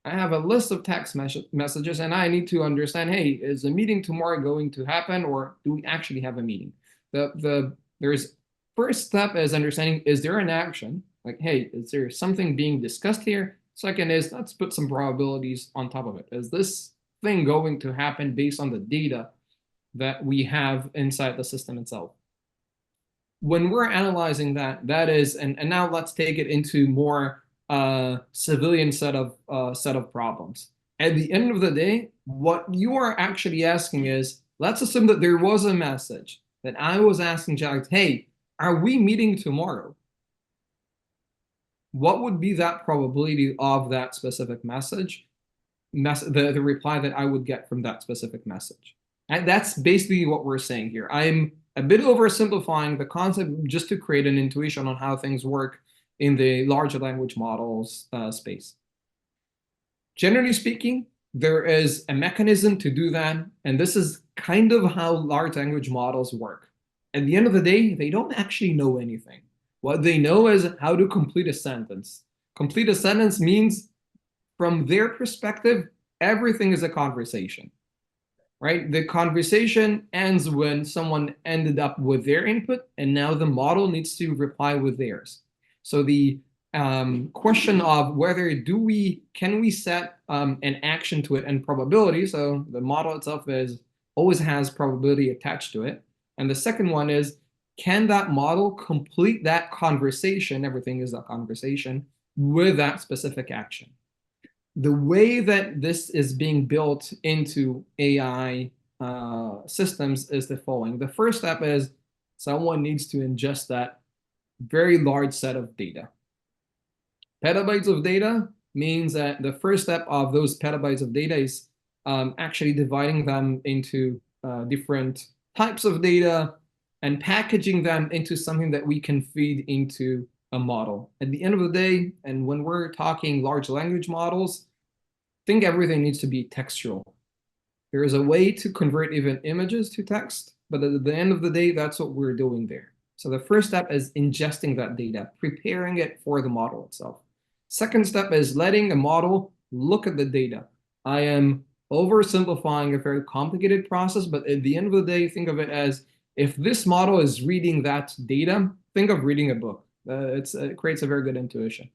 Speaker 2: I have a list of text messages, and I need to understand, hey, is a meeting tomorrow going to happen, or do we actually have a meeting? There's first step is understanding, is there an action? Like, hey, is there something being discussed here? Second is, let's put some probabilities on top of it. Is this thing going to happen based on the data that we have inside the system itself? When we're analyzing that is, and now let's take it into more civilian set of problems. At the end of the day, what you are actually asking is, let's assume that there was a message that I was asking JAGs, hey, are we meeting tomorrow? What would be that probability of that specific message, the reply that I would get from that specific message? And that's basically what we're saying here. I'm a bit oversimplifying the concept just to create an intuition on how things work in the large language models space. Generally speaking, there is a mechanism to do that, and this is kind of how large language models work. At the end of the day, they don't actually know anything. What they know is how to complete a sentence. Complete a sentence means, from their perspective, everything is a conversation, right? The conversation ends when someone ended up with their input, and now the model needs to reply with theirs. So the question of whether can we set an action to it and probability, so the model itself always has probability attached to it. And the second one is, can that model complete that conversation, everything is a conversation, with that specific action? The way that this is being built into AI systems is the following. The first step is someone needs to ingest that very large set of data. Petabytes of data means that the first step of those petabytes of data is actually dividing them into different types of data and packaging them into something that we can feed into a model. At the end of the day, and when we're talking large language models, I think everything needs to be textual. There is a way to convert even images to text, but at the end of the day, that's what we're doing there. So the first step is ingesting that data, preparing it for the model itself. Second step is letting a model look at the data. I am oversimplifying a very complicated process, but at the end of the day, think of it as, if this model is reading that data, think of reading a book. It creates a very good intuition.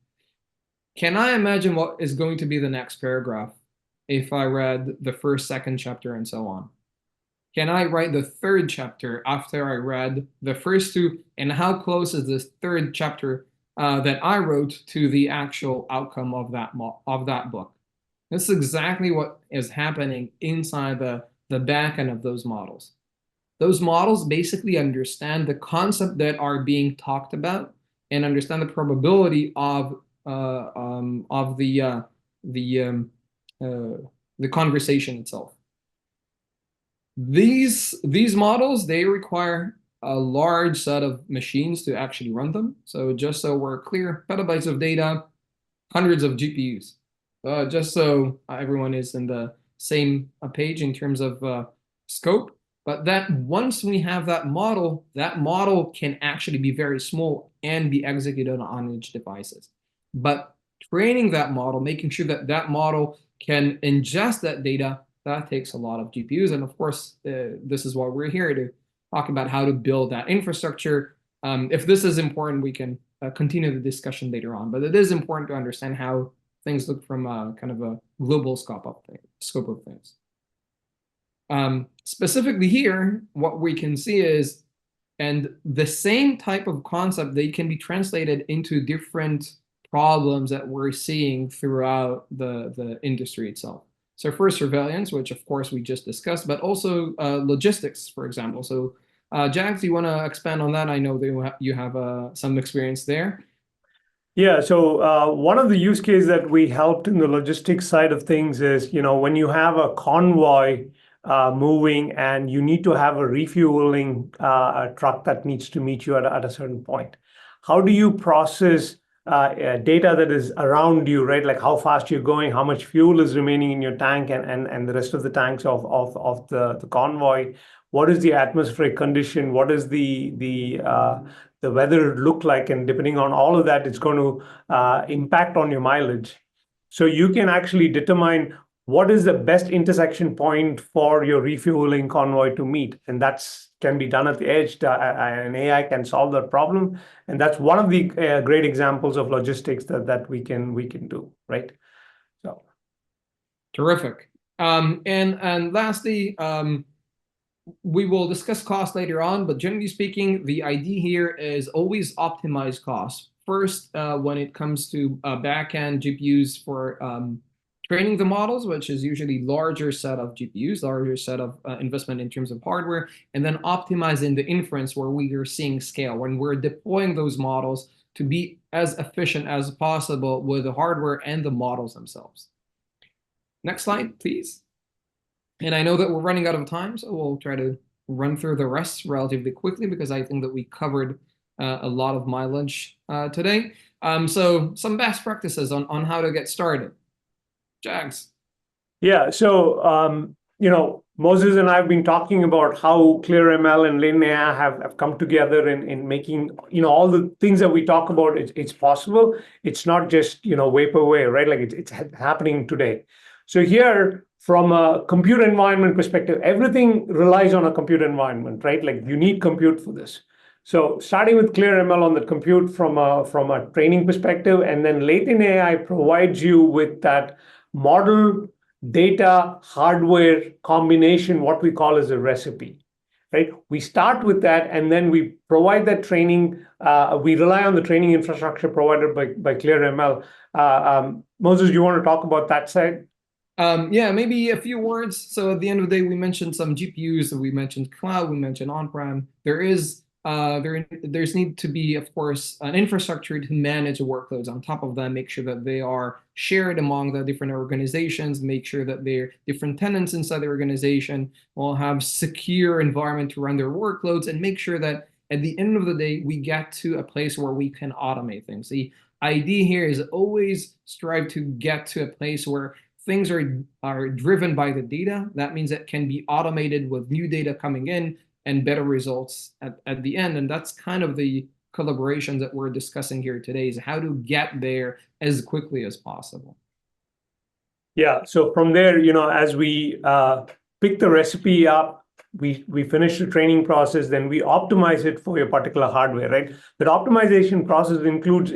Speaker 2: Can I imagine what is going to be the next paragraph if I read the first, second chapter, and so on? Can I write the third chapter after I read the first two? And how close is this third chapter that I wrote to the actual outcome of that book? This is exactly what is happening inside the back end of those models. Those models basically understand the concept that are being talked about and understand the probability of the the conversation itself. These models, they require a large set of machines to actually run them. So just so we're clear, petabytes of data, hundreds of GPUs. Just so everyone is in the same page in terms of scope. But that once we have that model can actually be very small and be executed on edge devices. But training that model, making sure that that model can ingest that data, that takes a lot of GPUs. And of course, this is why we're here, to talk about how to build that infrastructure. If this is important, we can continue the discussion later on. But it is important to understand how things look from a kind of a global scope of things. Specifically here, what we can see is, and the same type of concept, they can be translated into different problems that we're seeing throughout the industry itself. So first, surveillance, which of course we just discussed, but also logistics, for example. So Jags, do you want to expand on that? I know that you have some experience there.
Speaker 3: Yeah, so one of the use cases that we helped in the logistics side of things is, when you have a convoy moving and you need to have a refueling truck that needs to meet you at a certain point. How do you process data that is around you, right? Like how fast you're going, how much fuel is remaining in your tank and the rest of the tanks of the convoy. What is the atmospheric condition? What is the weather look like? And depending on all of that, it's going to impact on your mileage. So you can actually determine what is the best intersection point for your refueling convoy to meet. And that's can be done at the edge. An AI can solve that problem. And that's one of the great examples of logistics that we can do, right? So
Speaker 2: terrific. And lastly, we will discuss cost later on, but generally speaking, the idea here is always optimize costs. First, when it comes to backend GPUs for training the models, which is usually larger set of GPUs, larger set of investment in terms of hardware, and then optimizing the inference where we are seeing scale, when we're deploying those models to be as efficient as possible with the hardware and the models themselves. Next slide, please. And I know that we're running out of time, so we'll try to run through the rest relatively quickly because I think that we covered a lot of mileage today. So some best practices on how to get started. Jags.
Speaker 3: Yeah, so Moses and I have been talking about how ClearML and Latent AI have come together in making all the things that we talk about. It's possible. It's not just vaporware, right? Like it's happening today. So here, from a compute environment perspective, everything relies on a compute environment, right? Like you need compute for this. So starting with ClearML on the compute from a training perspective, and then Latent AI provides you with that model, data, hardware combination, what we call as a recipe, right? We start with that, and then we provide that training. We rely on the training infrastructure provided by ClearML. Moses, do you want to talk about that side?
Speaker 2: Yeah, maybe a few words. So at the end of the day, we mentioned some GPUs, we mentioned cloud, we mentioned on-prem. There's need to be, of course, an infrastructure to manage workloads on top of them, make sure that they are shared among the different organizations, make sure that they're different tenants inside the organization will have secure environment to run their workloads, and make sure that at the end of the day, we get to a place where we can automate things. The idea here is always strive to get to a place where things are driven by the data. That means it can be automated with new data coming in and better results at the end. And that's kind of the collaboration that we're discussing here today, is how to get there as quickly as possible.
Speaker 3: Yeah, so from there, as we pick the recipe up, we finish the training process, then we optimize it for your particular hardware, right? That optimization process includes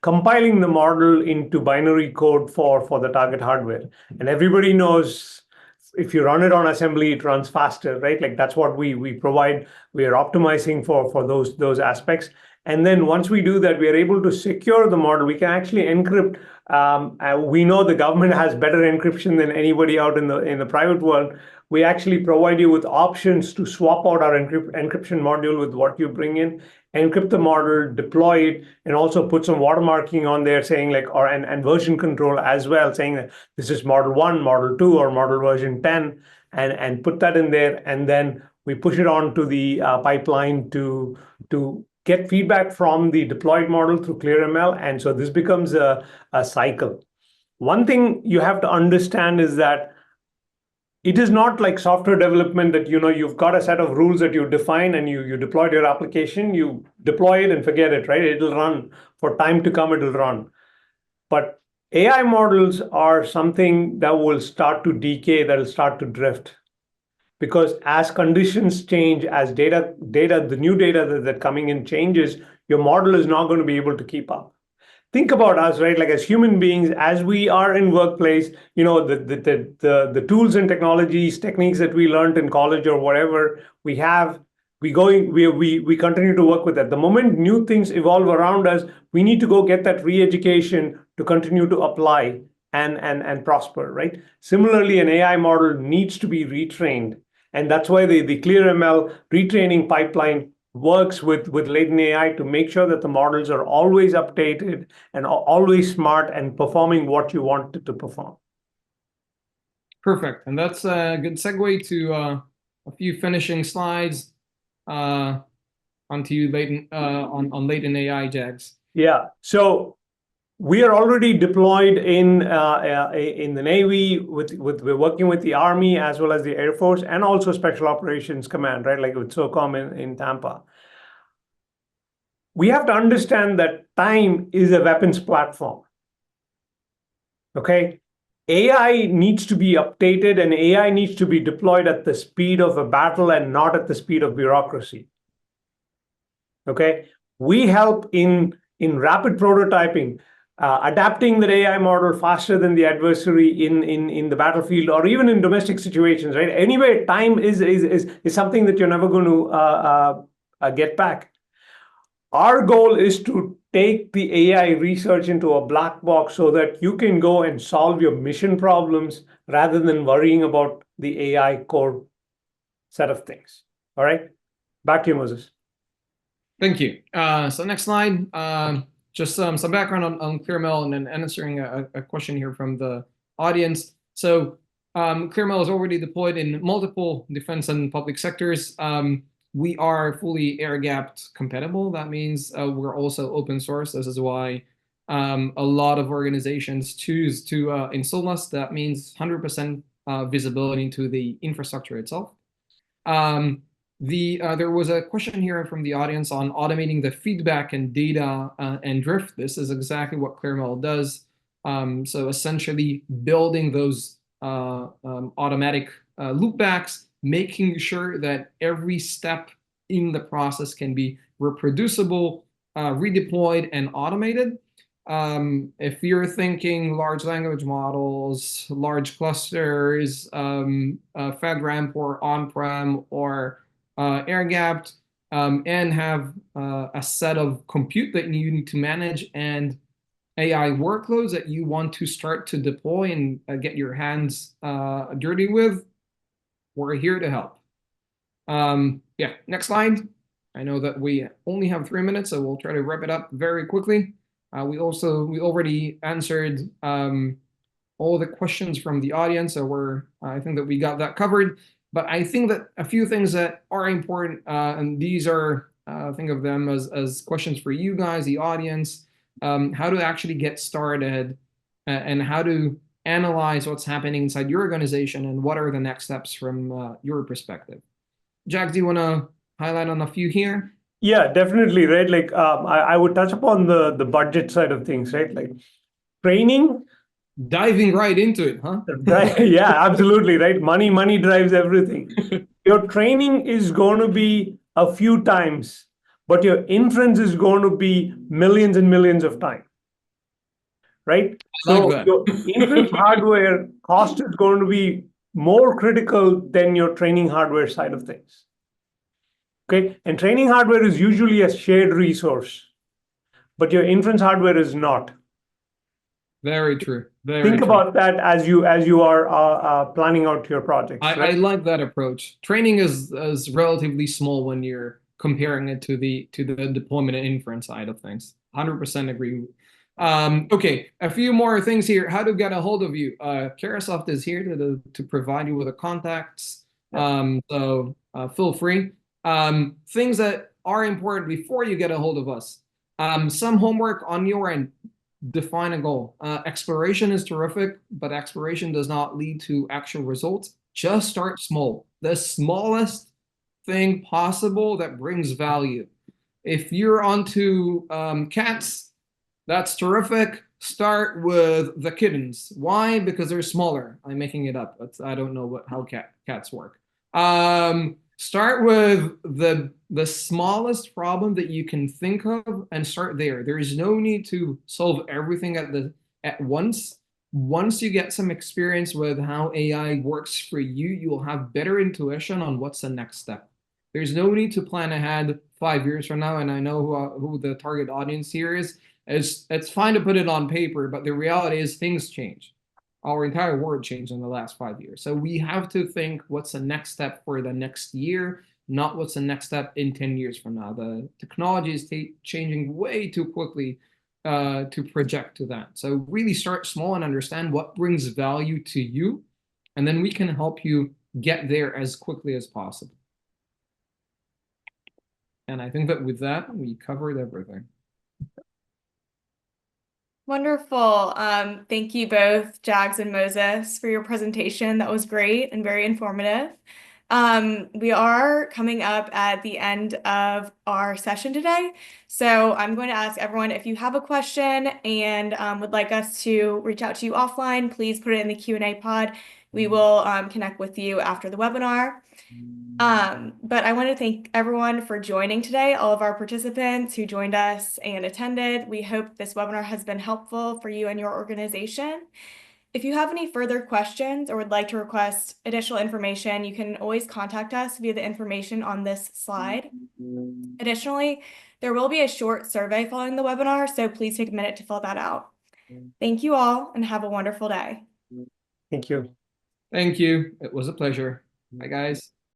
Speaker 3: compiling the model into binary code for the target hardware. And everybody knows if you run it on assembly, it runs faster, right? Like that's what we provide. We are optimizing for those aspects. And then once we do that, we are able to secure the model. We can actually encrypt. We know the government has better encryption than anybody out in the private world. We actually provide you with options to swap out our encryption module with what you bring in. encrypt the model, deploy it, and also put some watermarking on there saying like, and version control as well, saying that this is model 1, model 2, or model version 10, and put that in there. And then we push it on to the pipeline to get feedback from the deployed model through ClearML. And so this becomes a cycle. One thing you have to understand is that it is not like software development that, you've got a set of rules that you define and you deployed your application, you deploy it and forget it, right? It'll run for time to come, it'll run. But AI models are something that will start to decay, that will start to drift. Because as conditions change, as the new data that's coming in changes, your model is not going to be able to keep up. Think about us, right? Like as human beings, as we are in workplace, the tools and technologies, techniques that we learned in college or whatever we continue to work with that. The moment new things evolve around us, we need to go get that re-education to continue to apply and prosper, right? Similarly, an AI model needs to be retrained. And that's why the ClearML retraining pipeline works with Latent AI to make sure that the models are always updated and always smart and performing what you want it to perform.
Speaker 2: Perfect. And that's a good segue to a few finishing slides onto Latent on Latent AI, Jags.
Speaker 3: Yeah. So we are already deployed in the Navy. We're working with the Army as well as the Air Force and also Special Operations Command, right? Like with SOCOM in Tampa. We have to understand that time is a weapons platform. Okay? AI needs to be updated and AI needs to be deployed at the speed of a battle and not at the speed of bureaucracy. Okay? We help in rapid prototyping, adapting the AI model faster than the adversary in the battlefield or even in domestic situations, right? Anyway, time is something that you're never going to get back. Our goal is to take the AI research into a black box so that you can go and solve your mission problems rather than worrying about the AI core set of things. All right, back to you, Moses.
Speaker 2: Thank you. So next slide, just some background on ClearML and then answering a question here from the audience. So ClearML is already deployed in multiple defense and public sectors. We are fully air-gapped compatible. That means we're also open source. This is why a lot of organizations choose to install us. That means 100% visibility into the infrastructure itself. There was a question here from the audience on automating the feedback and data and drift. This is exactly what ClearML does. So essentially building those automatic loopbacks, making sure that every step in the process can be reproducible, redeployed, and automated. If you're thinking large language models, large clusters, FedRAMP or on-prem or air-gapped, and have a set of compute that you need to manage and AI workloads that you want to start to deploy and get your hands dirty with, we're here to help. Yeah, next slide. I know that we only have 3 minutes, so we'll try to wrap it up very quickly. We already answered all the questions from the audience, so I think that we got that covered. But I think that a few things that are important, and these are, think of them as questions for you guys, the audience, how to actually get started and how to analyze what's happening inside your organization and what are the next steps from your perspective. Jack, do you want to highlight on a few here?
Speaker 3: Yeah, definitely, right? Like I would touch upon the budget side of things, right? Like training.
Speaker 2: Diving right into it, huh?
Speaker 3: Yeah, absolutely, right? Money drives everything. Your training is going to be a few times, but your inference is going to be millions and millions of times. Right? So your inference hardware cost is going to be more critical than your training hardware side of things. Okay? And training hardware is usually a shared resource, but your inference hardware is not.
Speaker 2: Very true.
Speaker 3: Think about that as you are planning out your projects.
Speaker 2: I like that approach. Training is relatively small when you're comparing it to the deployment and inference side of things. 100% agree. Okay, a few more things here. How to get a hold of you? Carahsoft is here to provide you with the contacts. So feel free. Things that are important before you get a hold of us. Some homework on your end. Define a goal. Exploration is terrific, but exploration does not lead to actual results. Just start small. The smallest thing possible that brings value. If you're onto cats, that's terrific. Start with the kittens. Why? Because they're smaller. I'm making it up. I don't know how cats work. Start with the smallest problem that you can think of and start there. There is no need to solve everything at once. Once you get some experience with how AI works for you, you'll have better intuition on what's the next step. There's no need to plan ahead 5 years from now, and I know who the target audience here is. It's fine to put it on paper, but the reality is things change. Our entire world changed in the last 5 years. So we have to think what's the next step for the next year, not what's the next step in 10 years from now. The technology is changing way too quickly to project to that. So really start small and understand what brings value to you, and then we can help you get there as quickly as possible. And I think that with that, we covered everything.
Speaker 1: Wonderful. Thank you both, Jags and Moses, for your presentation. That was great and very informative. We are coming up at the end of our session today. So I'm going to ask everyone, if you have a question and would like us to reach out to you offline, please put it in the Q&A pod. We will connect with you after the webinar. But I want to thank everyone for joining today, all of our participants who joined us and attended. We hope this webinar has been helpful for you and your organization. If you have any further questions or would like to request additional information, you can always contact us via the information on this slide. Additionally, there will be a short survey following the webinar, so please take a minute to fill that out. Thank you all and have a wonderful day.
Speaker 3: Thank you.
Speaker 2: Thank you. It was a pleasure. Bye, guys.